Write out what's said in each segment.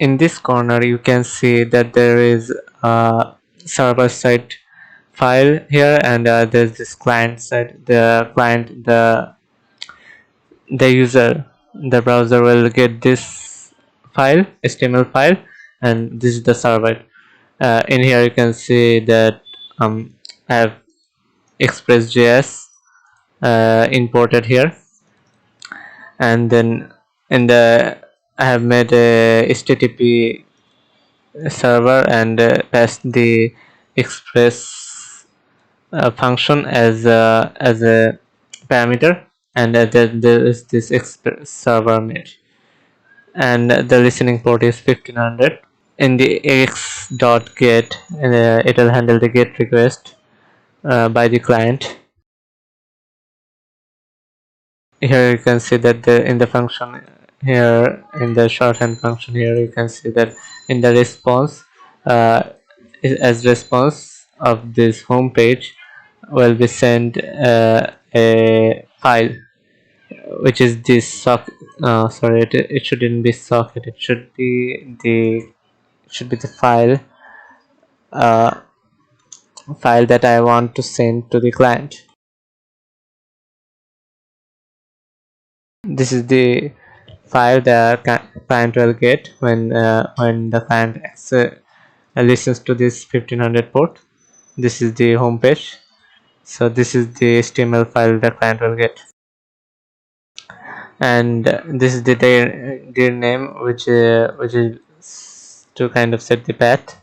in this corner you can see that there is a server side file here, and there's this client side. The user, the browser will get this file, HTML file, and this is the server. In here you can see that I have ExpressJS imported here, and then in the I have made a HTTP server and passed the express function as a parameter, and there is this express server made, and the listening port is 1500. In the x.get, it will handle the get request by the client. Here you can see that in the function here, in the shorthand function here, you can see that in the response, uh, as response of this home page will be sent a file, which is this socket. Sorry, it shouldn't be socket, it should be the uh, file that I want to send to the client. This is the file the client will get when the client listens to this 1500 port. This is the home page, so this is the HTML file the client will get, and this is the dir name, which is to kind of set the path,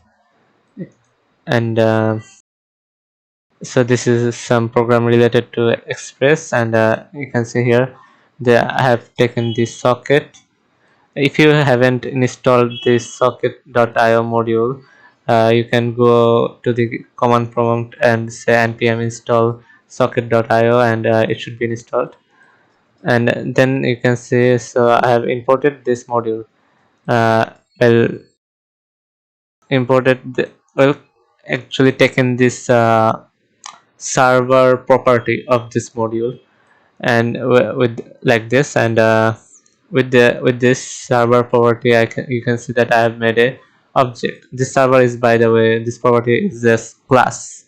and so this is some program related to Express, and you can see here that I have taken this socket. If you haven't installed this socket.io module, you can go to the command prompt and say npm install socket.io, and it should be installed. And then you can see, so I have imported this module. Well, actually taken this server property of this module, and with like this, and with this server property you can see that I have made a object. This server is, by the way, this property is just class,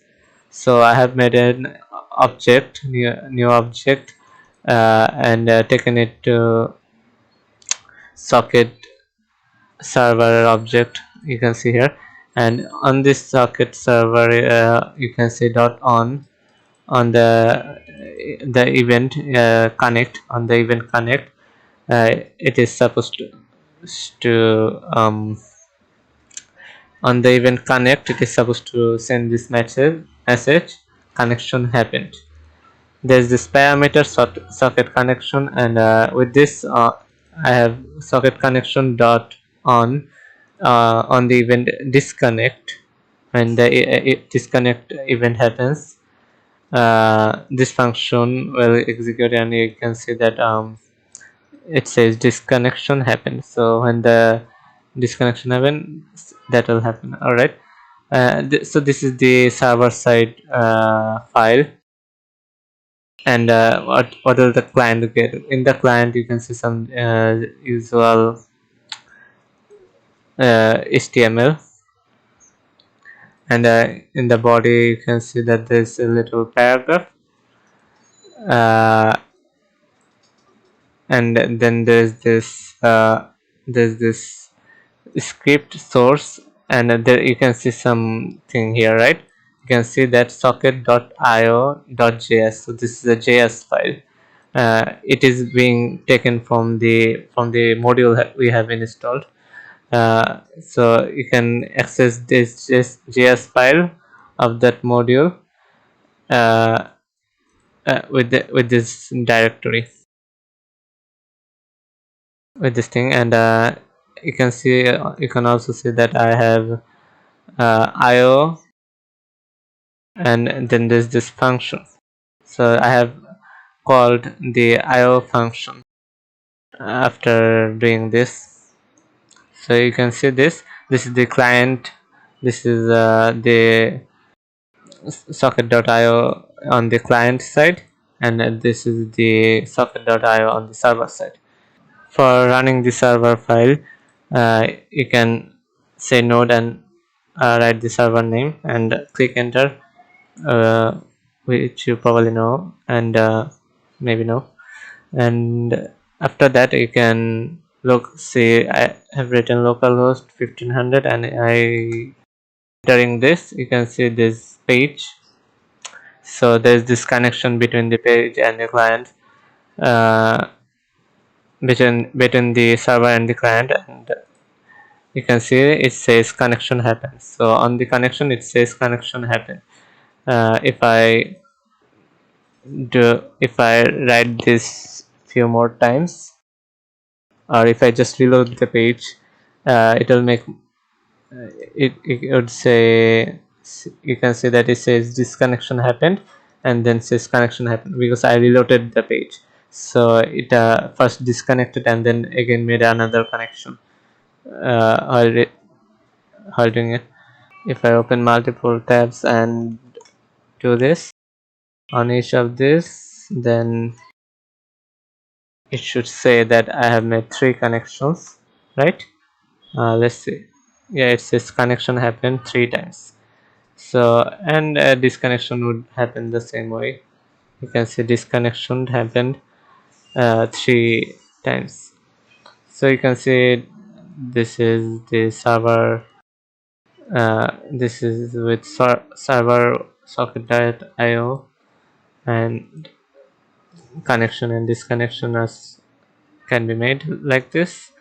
so I have made an object, new object, and taken it to socket server object, you can see here. And on this socket server, you can see dot on the event connect, on the event connect, it is supposed to on the event connect, it is supposed to send this message connection happened. There's this parameter socket connection, and with this I have socket connection dot on the event disconnect. When the disconnect event happens, this function will execute, and you can see that it says disconnection happened. So when the disconnection happens, that will happen. All right. So this is the server side file, and what will the client get? In the client, you can see some usual HTML, and in the body you can see that there's a little paragraph, uh, and then there's this script source, and there you can see something here, right? You can see that socket.io.js. so this is a JS file. It is being taken from the module that we have installed. So you can access this JS file of that module with this directory, with this thing, and you can see, you can also see that I have IO, and then there's this function. So I have called the IO function after doing this. So you can see this is the client, this is the socket.io on the client side, and this is the socket.io on the server side. For running the server file, You can say node and write the server name and click enter, uh, which you probably know, and maybe no. And after that you can look, see I have written localhost 1500, and I entering this, you can see this page. So there's this connection between the page and the client, uh, between the server and the client, and you can see it says connection happens. So on the connection it says connection happened. If I write this few more times, or if I just reload the page, it will make it would say, you can see that it says disconnection happened, and then says connection happened because I reloaded the page. So it first disconnected and then again made another connection while doing it. If I open multiple tabs and do this on each of this, then it should say that I have made 3 connections, right? Let's see. Yeah, it says connection happened 3 times. So, and disconnection would happen the same way. You can see disconnection happened 3 times. So you can see this is the server. This is with server socket.io, and connection and disconnection as can be made like this.